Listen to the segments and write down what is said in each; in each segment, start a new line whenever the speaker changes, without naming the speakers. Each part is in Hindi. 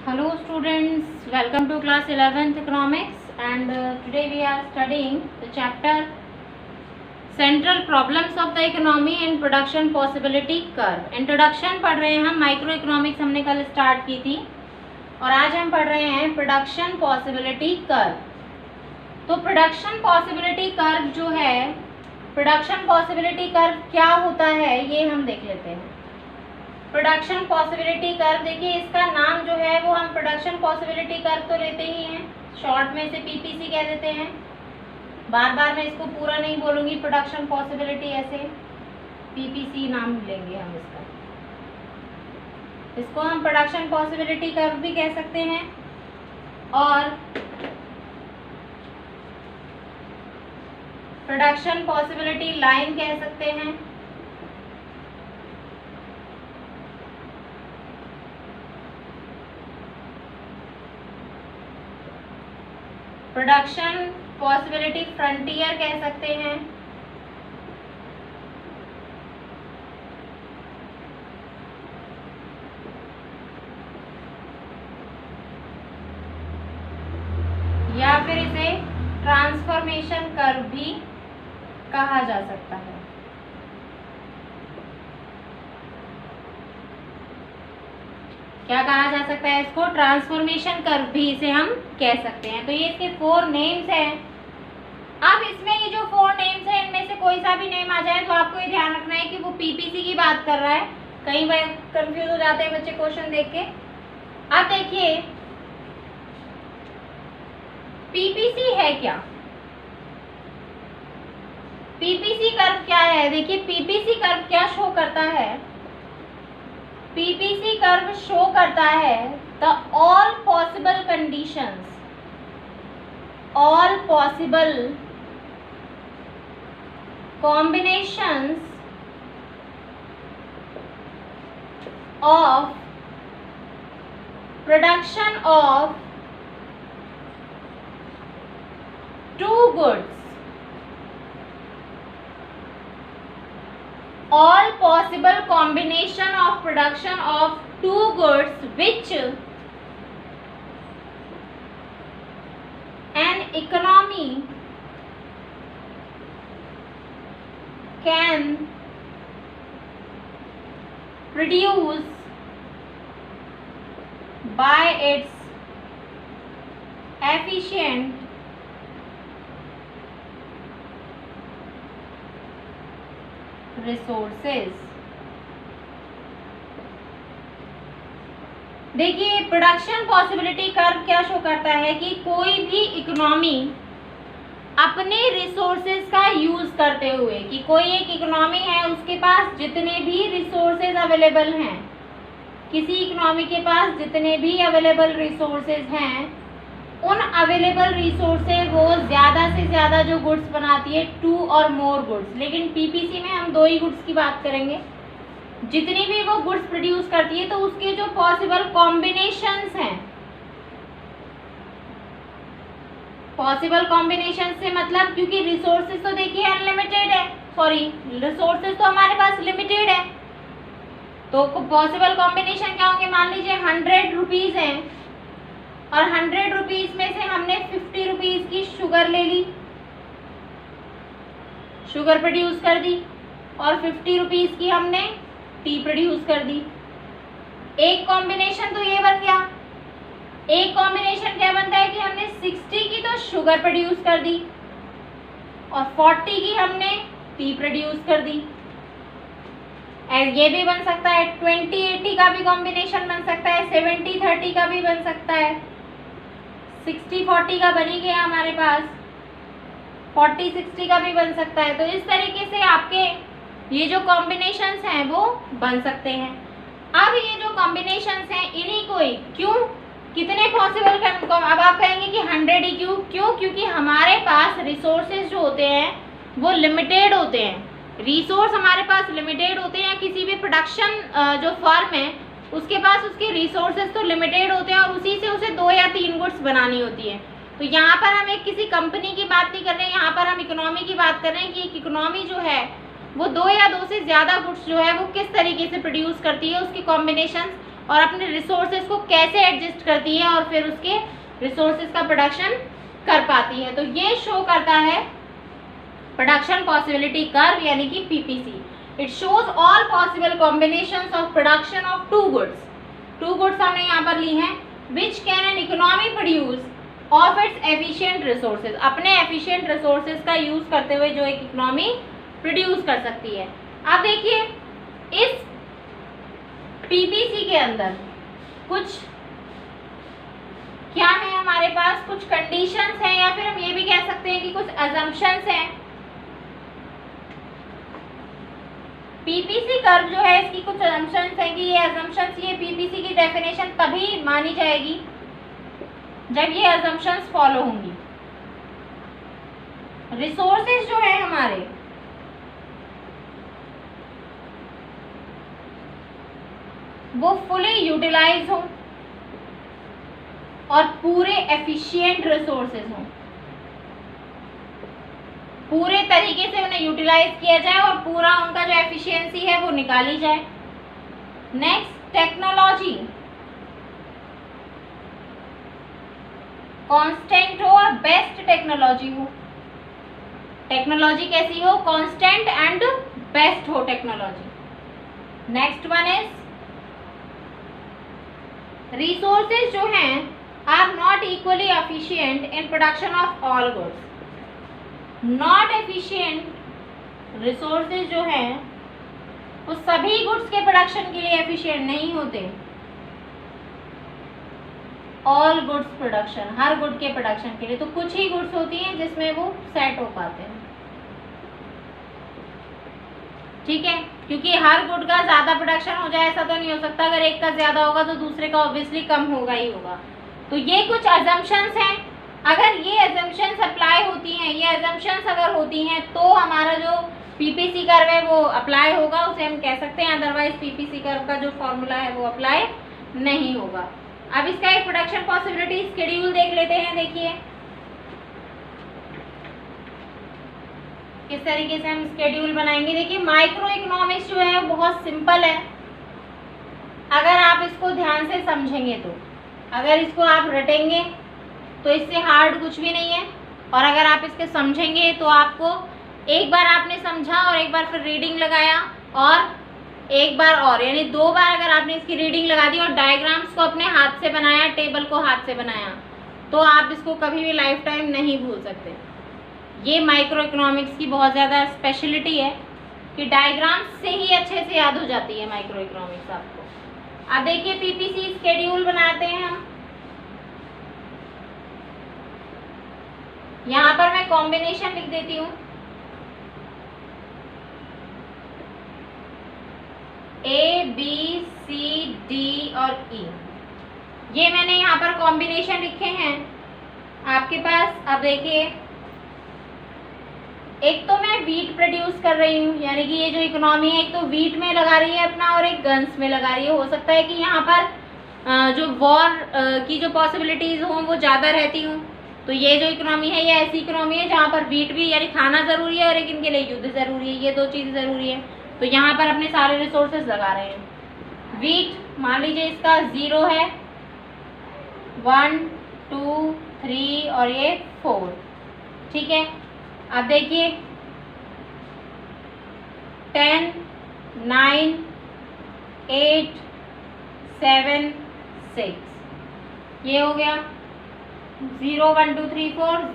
Hello students, welcome to class 11th economics and today we are studying the chapter central problems of the economy and production possibility curve. Introduction पढ़ रहे हैं हम, माइक्रो इकोनॉमिक्स हमने कल स्टार्ट की थी और आज हम पढ़ रहे हैं प्रोडक्शन पॉसिबिलिटी कर्व। तो प्रोडक्शन पॉसिबिलिटी कर्व जो है, प्रोडक्शन पॉसिबिलिटी कर्व क्या होता है ये हम देख लेते हैं। प्रोडक्शन पॉसिबिलिटी कर्व, देखिए इसका नाम जो है वो हम प्रोडक्शन पॉसिबिलिटी कर्व तो लेते ही हैं, शॉर्ट में इसे पीपीसी कह देते हैं। बार बार मैं इसको पूरा नहीं बोलूँगी, प्रोडक्शन पॉसिबिलिटी ऐसे पीपीसी नाम लेंगे हम इसका। इसको हम प्रोडक्शन पॉसिबिलिटी कर्व भी कह सकते हैं और प्रोडक्शन पॉसिबिलिटी लाइन कह सकते हैं। प्रोडक्शन पॉसिबिलिटी फ्रंटियर कह सकते हैं। या फिर इसे ट्रांसफॉर्मेशन कर्व भी कहा जा सकता है। क्या कहा जा सकता है इसको? ट्रांसफॉर्मेशन कर्व भी इसे हम कह सकते हैं। तो ये इसके 4 नेम्स हैं। अब इसमें ये जो 4 नेम्स हैं इनमें से कोई सा भी नेम आ जाए तो आपको ये ध्यान रखना है कि वो पीपीसी की बात कर रहा है। कई बार कंफ्यूज हो जाते हैं बच्चे क्वेश्चन देख के। अब देखिए पीपीसी है क्या, पीपीसी कर्व क्या है। देखिए पीपीसी कर्व क्या शो करता है, पीपीसी कर्व शो करता है the all possible conditions, all possible combinations of production of two goods, all possible combination of production of two goods which an economy can produce by its efficient resources। देखिए प्रोडक्शन पॉसिबिलिटी कर्व क्या शो करता है कि कोई भी इकोनॉमी अपने रिसोर्सेज का यूज करते हुए, कि कोई एक इकोनॉमी है उसके पास जितने भी रिसोर्सेज अवेलेबल हैं, किसी इकोनॉमी के पास जितने भी अवेलेबल रिसोर्सेज हैं उन अवेलेबल रिसोर्स से वो ज़्यादा से ज़्यादा जो गुड्स बनाती है, 2 और मोर गुड्स। लेकिन पीपीसी में हम 2 ही गुड्स की बात करेंगे। जितनी भी वो गुड्स प्रोड्यूस करती है तो उसके जो पॉसिबल कॉम्बिनेशंस हैं, पॉसिबल कॉम्बिनेशन से मतलब क्योंकि रिसोर्सेज तो देखिए अनलिमिटेड है, सॉरी रिसोर्सेज तो हमारे पास लिमिटेड है, तो पॉसिबल कॉम्बिनेशन क्या होंगे। मान लीजिए 100 रुपीज़ हैं और 100 रुपीज़ में से हमने 50 रुपीज़ की शुगर ले ली, शुगर प्रोड्यूस कर दी, और 50 रुपीज़ की हमने टी प्रोड्यूस कर दी। एक कॉम्बिनेशन तो ये बन गया। एक कॉम्बिनेशन क्या बनता है कि हमने 60 की तो शुगर प्रोड्यूस कर दी और 40 की हमने टी प्रोड्यूस कर दी। और ये भी बन सकता है 20-80 का भी कॉम्बिनेशन बन सकता है, 70-30 का भी बन सकता है, 60-40 का बन ही गया हमारे पास, 40-60 का भी बन सकता है। तो इस तरीके से आपके ये जो कॉम्बिनेशंस हैं वो बन सकते हैं। अब ये जो कॉम्बिनेशंस हैं इन्हीं को ही क्यों, कितने पॉसिबल, अब आप कहेंगे कि 100 ही क्यों? क्योंकि हमारे पास रिसोर्सेज जो होते हैं वो लिमिटेड होते हैं। रिसोर्स हमारे पास लिमिटेड होते हैं। किसी भी प्रोडक्शन जो फर्म है उसके पास उसके रिसोर्सेज तो लिमिटेड होते हैं और उसी से उसे 2 या 3 गुड्स बनानी होती है। तो यहाँ पर हम एक किसी कंपनी की बात नहीं कर रहे हैं, यहाँ पर हम इकोनॉमी की बात कर रहे हैं कि एक इकोनॉमी जो है वो 2 या 2 से ज़्यादा गुड्स जो है वो किस तरीके से प्रोड्यूस करती है, उसके कॉम्बिनेशन और अपने रिसोर्सेज को कैसे एडजस्ट करती है और फिर उसके रिसोर्सेज का प्रोडक्शन कर पाती है। तो ये शो करता है प्रोडक्शन पॉसिबिलिटी कर्व यानी कि PPC. It shows all possible combinations of production of two goods हमने यहाँ पर ली हैं which can an economy produce of its efficient resources. अपने एफिशिएंट रिसोर्सेज का यूज करते हुए जो एक इकोनॉमी प्रोड्यूस कर सकती है। अब देखिए इस पीपीसी के अंदर कुछ क्या है हमारे पास, कुछ कंडीशंस हैं या फिर हम ये भी कह सकते हैं कि कुछ अजम्पशंस हैं। पीपीसी कर्व जो है इसकी कुछ अजम्पशंस हैं कि ये अजम्पशंस, ये पीपीसी की डेफिनेशन तभी मानी जाएगी जब ये अजम्पशंस फॉलो होंगी। रिसोर्सेज जो है हमारे वो फुली यूटिलाइज हो और पूरे एफिशिएंट रिसोर्सेज हों, पूरे तरीके से उन्हें यूटिलाइज किया जाए और पूरा उनका जो एफिशिएंसी है वो निकाली जाए। नेक्स्ट, टेक्नोलॉजी कांस्टेंट हो और बेस्ट टेक्नोलॉजी हो। टेक्नोलॉजी कैसी हो, कांस्टेंट एंड बेस्ट हो technology. Next one is resources जो हैं are not equally efficient in production of all goods. Not efficient resources जो हैं वो सभी गुड्स के प्रोडक्शन के लिए एफिशिएंट नहीं होते। All goods production, her good के प्रोडक्शन के लिए, तो कुछ ही गुड्स होती हैं जिसमें वो सेट हो पाते हैं। ठीक है, क्योंकि हर गुड का ज्यादा प्रोडक्शन हो जाए ऐसा तो नहीं हो सकता। अगर एक का ज्यादा होगा तो दूसरे का ऑब्वियसली कम होगा ही होगा। तो ये कुछ अजम्पशंस हैं। अगर ये अजम्पशंस अप्लाई होती हैं, ये अजम्पशंस अगर होती हैं तो हमारा जो पीपीसी कर्व है वो अप्लाई होगा, उसे हम कह सकते हैं। अदरवाइज पीपीसी कर्व का जो फॉर्मूला है वो अप्लाई नहीं होगा। अब इसका एक प्रोडक्शन पॉसिबिलिटी शेड्यूल देख लेते हैं। देखिए किस तरीके से हम स्केड्यूल बनाएंगे। देखिए माइक्रो इकोनॉमिक्स जो है बहुत सिंपल है अगर आप इसको ध्यान से समझेंगे तो। अगर इसको आप रटेंगे तो इससे हार्ड कुछ भी नहीं है, और अगर आप इसके समझेंगे तो आपको एक बार आपने समझा और एक बार फिर रीडिंग लगाया और एक बार और, यानी 2 बार अगर आपने इसकी रीडिंग लगा दी और डायग्राम्स को अपने हाथ से बनाया, टेबल को हाथ से बनाया, तो आप इसको कभी भी लाइफ टाइम नहीं भूल सकते। ये माइक्रो इकोनॉमिक्स की बहुत ज़्यादा स्पेशलिटी है कि डायग्राम्स से ही अच्छे से याद हो जाती है माइक्रो इकोनॉमिक्स आपको। अब देखिए पीपीसी शेड्यूल बनाते हैं हम। यहाँ पर मैं कॉम्बिनेशन लिख देती हूँ, A, B, C, D और E। ये मैंने यहाँ पर कॉम्बिनेशन लिखे हैं आपके पास। अब देखिए एक तो मैं वीट प्रोड्यूस कर रही हूँ, यानी कि ये जो इकोनॉमी है एक तो वीट में लगा रही है अपना और एक गन्स में लगा रही है। हो सकता है कि यहाँ पर जो वॉर की जो पॉसिबिलिटीज़ हों वो ज़्यादा रहती हूँ। तो ये जो इकोनॉमी है ये ऐसी इकोनॉमी है जहाँ पर वीट भी यानी खाना ज़रूरी है और एक इनके लिए युद्ध ज़रूरी है, ये 2 चीज़ ज़रूरी है। तो यहाँ पर अपने सारे रिसोर्सेज लगा रहे हैं। वीट मान लीजिए इसका 0 है, 1, 2, 3 और ये 4। ठीक है, अब देखिए 10, 9, 8, 7, 6 ये हो गया 0, 1, 2, 3, 4,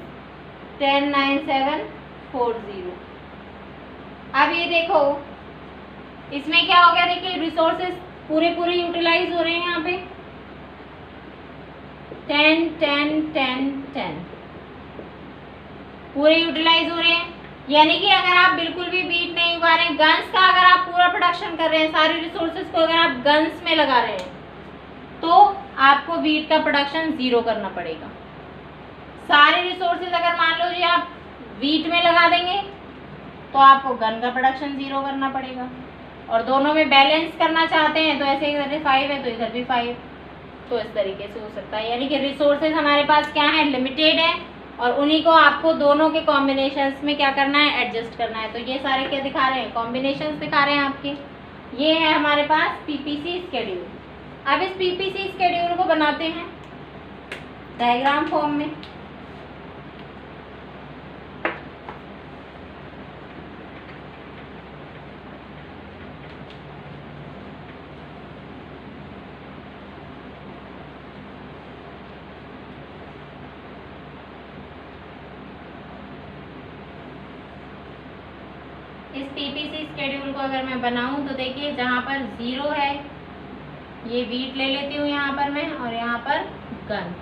10, 9, 7, 4, 0। अब ये देखो इसमें क्या हो गया, देखिए रिसोर्सेज पूरे यूटिलाइज हो रहे हैं। यहाँ पे 10, 10, 10, 10 पूरे यूटिलाइज हो रहे हैं। यानी कि अगर आप बिल्कुल भी वीट नहीं उगा रहे हैं, गन्स का अगर आप पूरा प्रोडक्शन कर रहे हैं, सारे रिसोर्सेज को अगर आप गन्स में लगा रहे हैं, तो आपको वीट का प्रोडक्शन 0 करना पड़ेगा। सारे रिसोर्सेज अगर मान लो जी आप वीट में लगा देंगे तो आपको गन का प्रोडक्शन 0 करना पड़ेगा। और दोनों में बैलेंस करना चाहते हैं तो ऐसे इधर 5 है तो इधर भी 5, तो इस तरीके से हो सकता है। यानी कि रिसोर्सेज हमारे पास क्या है, लिमिटेड है, और उन्हीं को आपको दोनों के कॉम्बिनेशंस में क्या करना है, एडजस्ट करना है। तो ये सारे क्या दिखा रहे हैं, कॉम्बिनेशंस दिखा रहे हैं आपके। ये है हमारे पास पीपीसी शेड्यूल। अब इस पीपीसी स्केड्यूल को बनाते हैं डायग्राम फॉर्म में। इस पीपीसी स्केड्यूल को अगर मैं बनाऊं तो देखिए जहां पर 0 है ये वीट ले लेती हूँ यहाँ पर मैं, और यहाँ पर गन।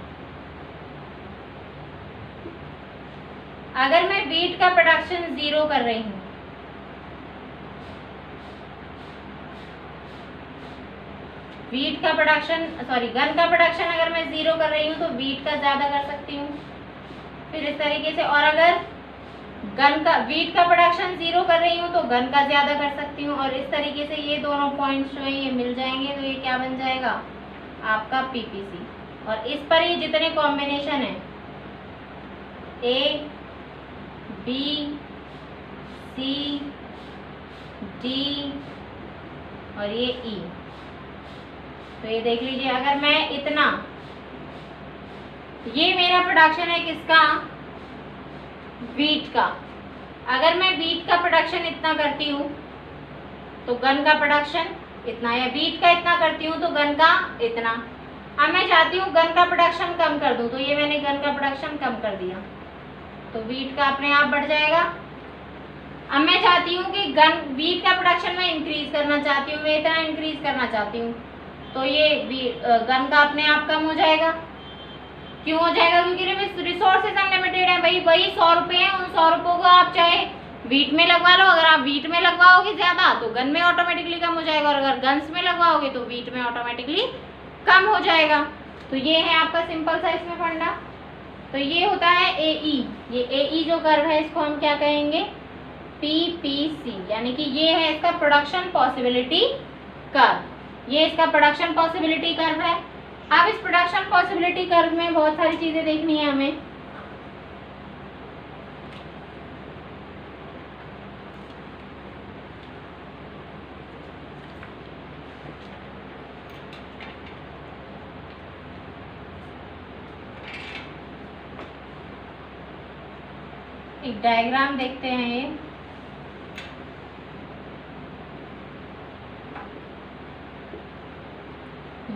अगर मैं वीट का प्रोडक्शन 0 कर रही हूँ, वीट का प्रोडक्शन गन का प्रोडक्शन अगर मैं 0 कर रही हूँ तो वीट का ज्यादा कर सकती हूँ। फिर इस तरीके से, और अगर वीट का प्रोडक्शन 0 कर रही हूँ तो गन का ज्यादा कर सकती हूँ। और इस तरीके से ये दोनों पॉइंट्स जो है ये मिल जाएंगे, तो ये क्या बन जाएगा आपका पीपीसी। और इस पर ये जितने कॉम्बिनेशन है ए बी सी डी और ये ई, तो ये देख लीजिए अगर मैं इतना, ये मेरा प्रोडक्शन है किसका, वीट का। अगर मैं वीट का प्रोडक्शन इतना करती हूँ तो गन का प्रोडक्शन इतना, या वीट का इतना करती हूँ तो गन का इतना। अब मैं चाहती हूँ गन का प्रोडक्शन कम कर दूँ, तो ये मैंने गन का प्रोडक्शन कम कर दिया, तो वीट का अपने आप बढ़ जाएगा। अब मैं चाहती हूँ कि वीट का प्रोडक्शन मैं इंक्रीज करना चाहती हूँ, मैं इतना इंक्रीज करना चाहती हूँ, तो ये गन का अपने आप कम हो जाएगा। क्यों हो जाएगा, क्योंकि रिसोर्सेज अनलिमिटेड है भाई, वही 100 रुपये हैं, उन 100 रुपयों को आप चाहे वीट में लगवा लो। अगर आप वीट में लगवाओगे ज्यादा तो गन में ऑटोमेटिकली कम हो जाएगा, और अगर गन्स में लगवाओगे तो वीट में ऑटोमेटिकली कम हो जाएगा। तो ये है आपका सिंपल सा इसमें फंडा। तो ये होता है एई, ये एई जो कर्व है इसको हम क्या कहेंगे, पीपीसी, यानी कि ये है इसका प्रोडक्शन पॉसिबिलिटी कर्व, ये इसका प्रोडक्शन पॉसिबिलिटी कर्व है। अब इस प्रोडक्शन पॉसिबिलिटी कर्व में बहुत सारी चीजें देखनी है हमें। एक डायग्राम देखते हैं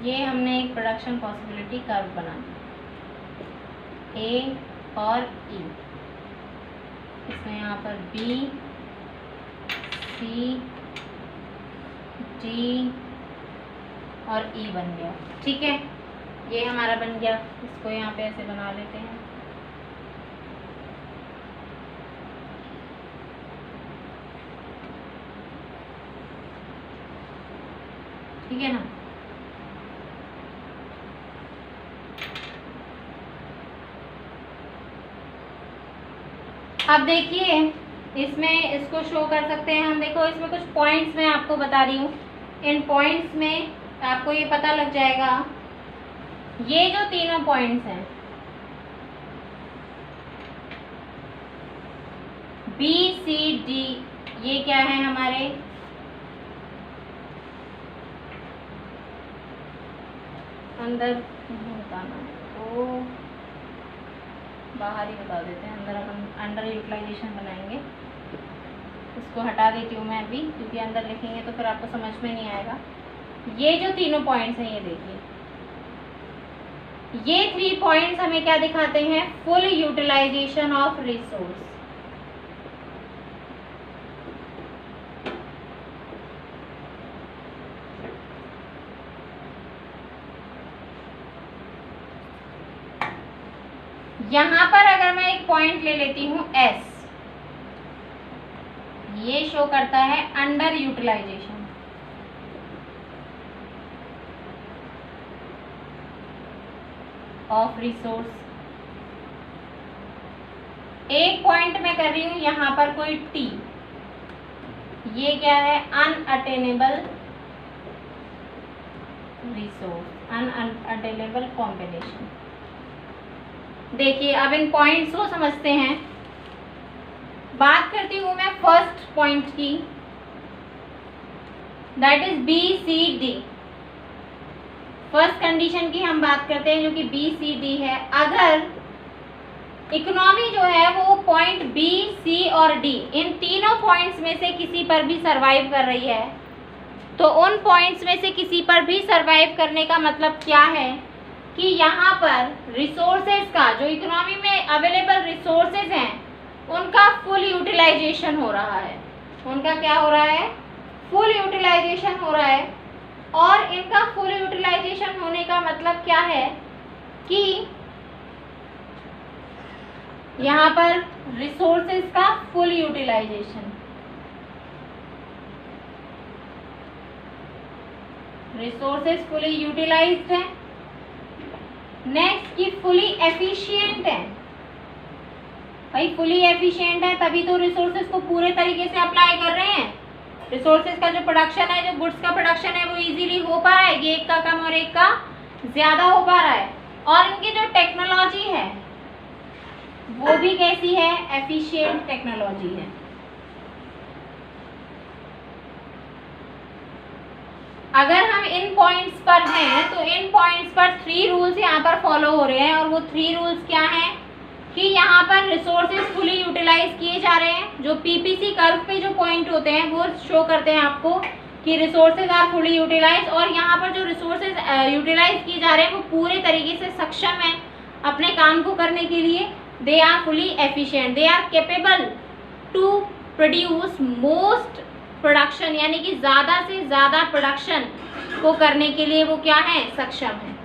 ये हमने एक प्रोडक्शन पॉसिबिलिटी कर्व बना दिया, ए और ई, इसमें यहाँ पर बी सी डी और ई बन गया। ठीक है, ये हमारा बन गया, इसको यहाँ पे ऐसे बना लेते हैं। ठीक है ना, अब देखिए इसमें इसको शो कर सकते हैं हम। देखो इसमें कुछ पॉइंट्स मैं आपको बता रही हूँ, इन पॉइंट्स में आपको ये पता लग जाएगा, ये जो तीनों पॉइंट्स हैं बी सी डी, ये क्या है हमारे अंदर बताना तो बाहर ही बता देते हैं, अंदर अपन अंडर यूटिलाइजेशन बनाएंगे। इसको हटा देती हूँ मैं अभी, क्योंकि अंदर लिखेंगे तो फिर आपको समझ में नहीं आएगा। ये जो तीनों पॉइंट्स हैं ये देखिए, ये 3 पॉइंट्स हमें क्या दिखाते हैं, फुल यूटिलाइजेशन ऑफ रिसोर्स। यहां पर अगर मैं एक पॉइंट ले लेती हूं एस, ये शो करता है अंडर यूटिलाइजेशन। Of resource. एक पॉइंट मैं कर रही हूं यहां पर कोई टी, ये क्या है, अनअटेनेबल रिसोर्स, अनअटेनेबल कॉम्बिनेशन। देखिए अब इन पॉइंट्स को समझते हैं। बात करती हूं मैं फर्स्ट पॉइंट की, that is B C D. First condition की हम बात करते हैं जो कि BCD है। अगर इकोनॉमी जो है वो पॉइंट B, C और D इन तीनों पॉइंट्स में से किसी पर भी सरवाइव कर रही है, तो उन पॉइंट्स में से किसी पर भी सरवाइव करने का मतलब क्या है कि यहाँ पर रिसोर्सेज का, जो इकोनॉमी में अवेलेबल रिसोर्सेज हैं, उनका फुल यूटिलाइजेशन हो रहा है। उनका क्या हो रहा है? फुल यूटिलाइजेशन हो रहा है। और इनका फुल यूटिलाइजेशन होने का मतलब क्या है कि यहाँ पर रिसोर्सेज का full utilisation, resources fully utilised है। नेक्स्ट की फुली एफिशिएंट है। भाई फुली एफिशिएंट है तभी तो रिसोर्सेज को पूरे तरीके से अप्लाई कर रहे हैं। रिसोर्सेज का जो प्रोडक्शन है, जो गुड्स का प्रोडक्शन है, वो इजीली हो पा रहा है, एक का कम और एक का ज्यादा हो पा रहा है। और इनकी जो टेक्नोलॉजी है वो भी कैसी है? एफिशिएंट टेक्नोलॉजी है। अगर हम इन पॉइंट्स पर हैं तो इन पॉइंट्स पर 3 रूल्स यहाँ पर फॉलो हो रहे हैं। और वो 3 रूल्स क्या हैं कि यहाँ पर रिसोर्सेज फुली यूटिलाइज किए जा रहे हैं। जो PPC कर्व पे जो पॉइंट होते हैं वो शो करते हैं आपको कि रिसोर्सेज आर फुली यूटिलाइज। और यहाँ पर जो रिसोर्सेज यूटिलाइज किए जा रहे हैं वो पूरे तरीके से सक्षम है अपने काम को करने के लिए। They are fully efficient, they are capable to produce most production, यानी कि ज़्यादा से ज़्यादा प्रोडक्शन को करने के लिए वो क्या है? सक्षम है।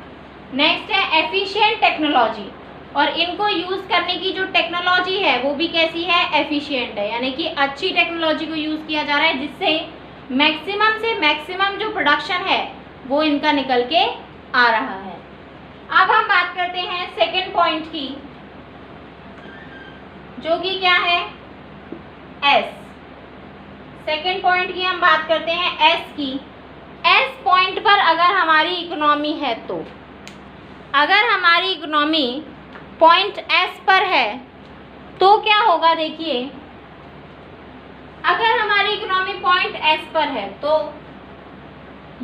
नेक्स्ट है एफिशिएंट टेक्नोलॉजी। और इनको यूज़ करने की जो टेक्नोलॉजी है वो भी कैसी है? एफिशिएंट है, यानी कि अच्छी टेक्नोलॉजी को यूज़ किया जा रहा है जिससे मैक्सिमम से मैक्सिमम जो प्रोडक्शन है वो इनका निकल के आ रहा है। अब हम बात करते हैं सेकेंड पॉइंट की, जो कि क्या है? एस। सेकेंड पॉइंट की हम बात करते हैं एस की। एस पॉइंट पर अगर हमारी इकोनॉमी है, तो अगर हमारी इकोनॉमी पॉइंट एस पर है तो क्या होगा? देखिए, अगर हमारी इकोनॉमी पॉइंट एस पर है तो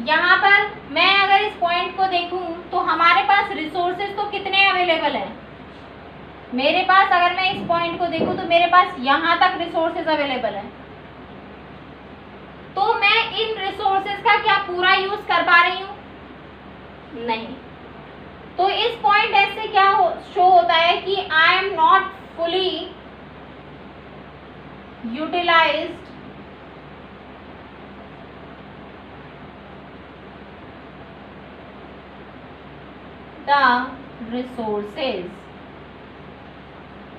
यहाँ पर मैं अगर इस पॉइंट को देखूं तो हमारे पास रिसोर्सेज तो कितने अवेलेबल हैं? मेरे पास, अगर मैं इस पॉइंट को देखूं तो मेरे पास यहाँ तक रिसोर्सेज अवेलेबल है। तो मैं इन रिसोर्सेज का क्या पूरा यूज कर पा रही हूँ? नहीं। तो इस पॉइंट एस से क्या शो होता है कि I am not fully utilised the resources,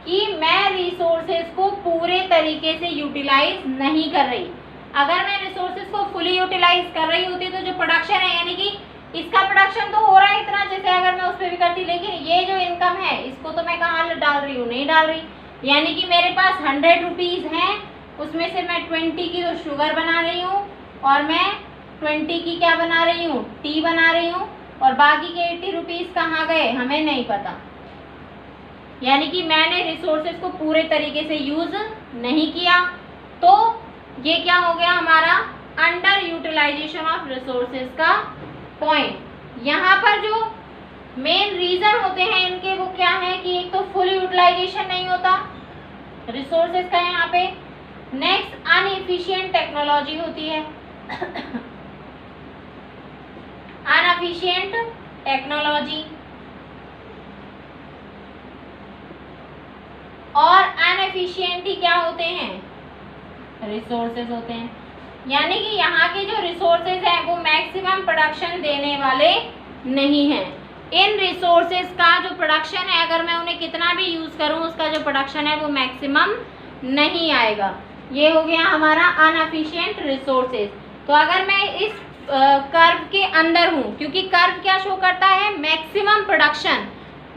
कि मैं रिसोर्सेज को पूरे तरीके से यूटिलाइज नहीं कर रही। अगर मैं रिसोर्सेज को फुली यूटिलाइज कर रही होती तो जो प्रोडक्शन है, यानी कि इसका प्रोडक्शन तो हो रहा है इतना, जैसे अगर मैं उस पर भी करती, लेकिन ये जो इनकम है इसको तो मैं कहाँ डाल रही हूँ? नहीं डाल रही। यानी कि मेरे पास 100 रुपीज़ हैं, उसमें से मैं 20 की तो शुगर बना रही हूँ और मैं 20 की क्या बना रही हूँ? टी बना रही हूँ। और बाकी के 80 रुपीज़ कहाँ गए हमें नहीं पता। यानी कि मैंने रिसोर्सेज को पूरे तरीके से यूज नहीं किया। तो ये क्या हो गया हमारा? अंडर यूटिलाइजेशन ऑफ रिसोर्सेज का पॉइंट। यहाँ पर जो मेन रीजन होते हैं इनके वो क्या है कि एक तो फुल यूटिलाइजेशन नहीं होता रिसोर्सेज का यहाँ पे। नेक्स्ट अनएफिशिएंट टेक्नोलॉजी होती है अनएफिशिएंट टेक्नोलॉजी। और अनएफिशिएंट ही क्या होते हैं? रिसोर्सेज होते हैं। यानी कि यहाँ के जो रिसोर्सेज हैं वो मैक्सिमम प्रोडक्शन देने वाले नहीं हैं। इन रिसोर्सेज का जो प्रोडक्शन है, अगर मैं उन्हें कितना भी यूज़ करूँ उसका जो प्रोडक्शन है वो मैक्सिमम नहीं आएगा। ये हो गया हमारा अनएफिशिएंट रिसोर्सेज। तो अगर मैं इस कर्व के अंदर हूँ, क्योंकि कर्व क्या शो करता है?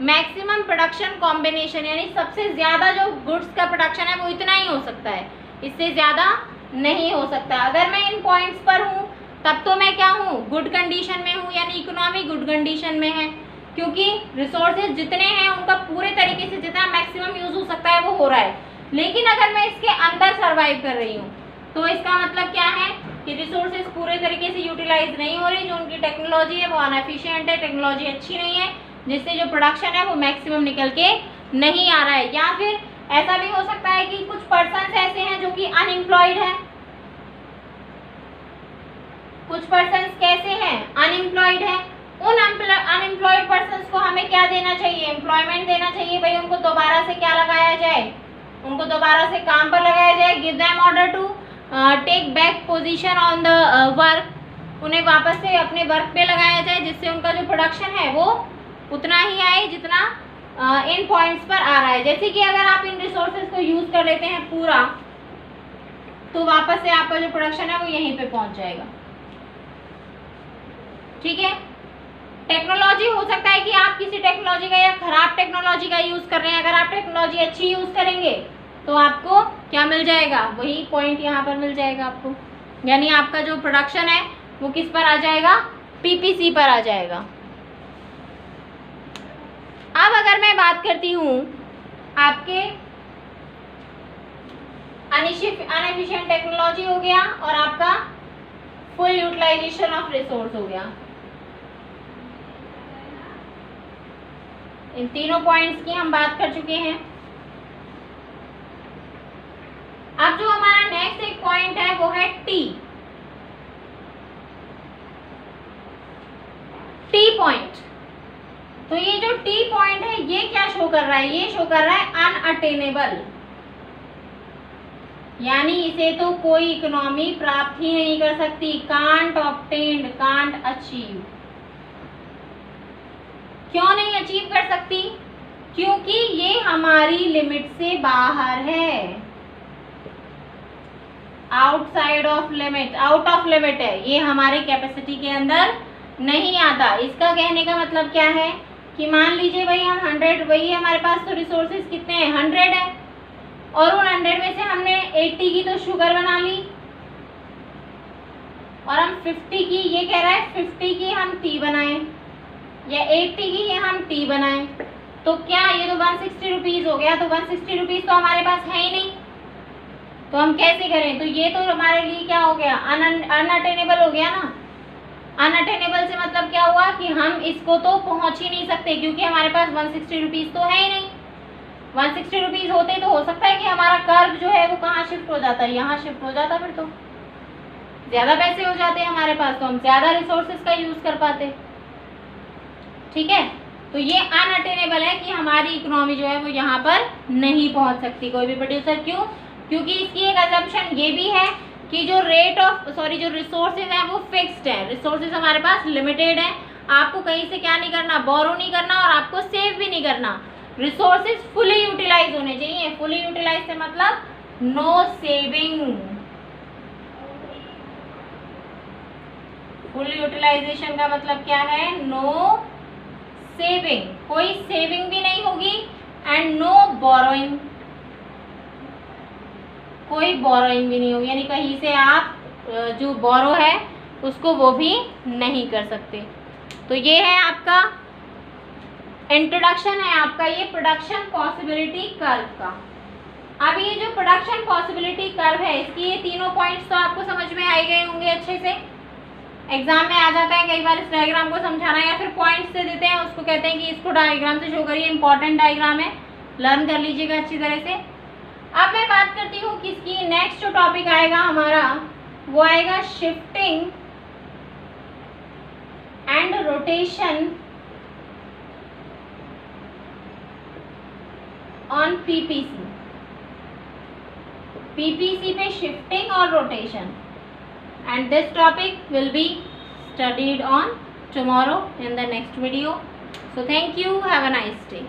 मैक्सिमम प्रोडक्शन कॉम्बिनेशन, यानी सबसे ज़्यादा जो गुड्स का प्रोडक्शन है वो इतना ही हो सकता है, इससे ज़्यादा नहीं हो सकता। अगर मैं इन पॉइंट्स पर हूँ तब तो मैं क्या हूँ? गुड कंडीशन में हूँ, यानी इकोनॉमी गुड कंडीशन में है, क्योंकि रिसोर्सेज जितने हैं उनका पूरे तरीके से जितना मैक्सिमम यूज़ हो सकता है वो हो रहा है। लेकिन अगर मैं इसके अंदर सर्वाइव कर रही हूँ तो इसका मतलब क्या है? कि रिसोर्सेज पूरे तरीके से यूटिलाइज नहीं हो रही, जो उनकी टेक्नोलॉजी है वो अनएफिशिएंट है, टेक्नोलॉजी अच्छी नहीं है, जिससे जो प्रोडक्शन है वो मैक्सिमम निकल के नहीं आ रहा है। या फिर ऐसा भी हो सकता है कि कुछ पर्सन्स ऐसे हैं जो कि अनएम्प्लॉयड है। कुछ पर्सन्स कैसे हैं, अनएम्प्लॉयड है। उन अनएम्प्लॉयड पर्सन्स को हमें क्या देना चाहिए, एम्प्लॉयमेंट देना चाहिए भाई। उनको दोबारा से क्या लगाया जाए, उनको दोबारा से काम पर लगाया जाए। Give them order to take back position on the work, उन्हें वापस से अपने वर्क पे लगाया जाए, जिससे उनका जो प्रोडक्शन है वो उतना ही आए जितना इन पॉइंट्स पर आ रहा है। जैसे कि अगर आप इन रिसोर्सेज को यूज कर लेते हैं पूरा, तो वापस से आपका जो प्रोडक्शन है वो यहीं पे पहुंच जाएगा। ठीक है। टेक्नोलॉजी हो सकता है कि आप किसी टेक्नोलॉजी का या खराब टेक्नोलॉजी का यूज कर रहे हैं। अगर आप टेक्नोलॉजी अच्छी यूज करेंगे तो आपको क्या मिल जाएगा, वही पॉइंट यहाँ पर मिल जाएगा आपको, यानी आपका जो प्रोडक्शन है वो किस पर आ जाएगा, पीपीसी पर आ जाएगा। अब अगर मैं बात करती हूँ आपके अनएफिशिएंट टेक्नोलॉजी हो गया और आपका फुल यूटिलाइजेशन ऑफ रिसोर्स हो गया। इन तीनों पॉइंट्स की हम बात कर चुके हैं। अब जो हमारा नेक्स्ट एक पॉइंट है वो है टी पॉइंट। तो ये जो टी पॉइंट है ये क्या शो कर रहा है, ये शो कर रहा है अनअटेनेबल, यानी इसे तो कोई इकोनॉमी प्राप्त ही नहीं कर सकती। Can't obtained, can't achieve. क्यों नहीं अचीव कर सकती, क्योंकि ये हमारी लिमिट से बाहर है, outside of limit, out of limit है, ये हमारे कैपेसिटी के अंदर नहीं आता। इसका कहने का मतलब क्या है कि मान लीजिए भाई हम 100, वही हमारे पास तो रिसोर्सेज कितने हैं, 100 है, और उन 100 में से हमने 80 की तो शुगर बना ली और हम 50 की, ये कह रहा है 50 की हम टी बनाएं या 80 की हम टी बनाएं, तो क्या ये तो 160 रुपीज हो गया। तो 160 रुपीज तो हमारे पास है ही नहीं, तो हम कैसे करें। तो ये तो हमारे लिए क्या हो गया, अनअटेनेबल हो गया ना। अनअटेनेबल से मतलब क्या हुआ कि हम इसको तो पहुंच ही नहीं सकते, क्योंकि हमारे पास 160 रुपीज तो है ही नहीं। 160 रुपीज होते तो हो सकता है कि हमारा कर्व जो है वो कहाँ शिफ्ट हो जाता है, यहाँ शिफ्ट हो जाता, फिर तो ज्यादा पैसे हो जाते हैं हमारे पास, तो हम ज्यादा रिसोर्सेज का यूज कर पाते। ठीक है। तो ये अनअटेनेबल है कि हमारी इकोनॉमी जो है वो यहाँ पर नहीं पहुंच सकती कोई भी प्रोड्यूसर। क्यों, क्योंकि इसकी एक अजम्पशन ये भी है कि जो जो रिसोर्सेज हैं वो फिक्स्ड है, रिसोर्सेज हमारे पास लिमिटेड है। आपको कहीं से क्या नहीं करना, बोरो नहीं करना और आपको सेव भी नहीं करना। रिसोर्सेज फुली यूटिलाइज होने चाहिए। फुली यूटिलाइज से मतलब नो सेविंग। फुल यूटिलाइजेशन का मतलब क्या है, नो सेविंग, कोई सेविंग भी नहीं होगी एंड नो बोरोइंग, कोई बोरोइंग भी नहीं होगी, यानी कहीं से आप जो बोरो है उसको वो भी नहीं कर सकते। तो ये है आपका इंट्रोडक्शन है, आपका ये प्रोडक्शन पॉसिबिलिटी कर्व का। अब ये जो प्रोडक्शन पॉसिबिलिटी कर्व है इसकी ये तीनों पॉइंट्स तो आपको समझ में आ गए होंगे अच्छे से। एग्जाम में आ जाता है कई बार इस डायग्राम को समझाना, या फिर पॉइंट्स से देते हैं, उसको कहते हैं कि इसको डायग्राम से शो करिए, इंपॉर्टेंट डायग्राम है, लर्न कर लीजिएगा अच्छी तरह से। अब मैं बात करती हूँ कि इसकी नेक्स्ट जो टॉपिक आएगा हमारा वो आएगा shifting and rotation on PPC. PPC पे शिफ्टिंग और rotation, and this topic will be studied on tomorrow in the next video. So thank you, have a nice day.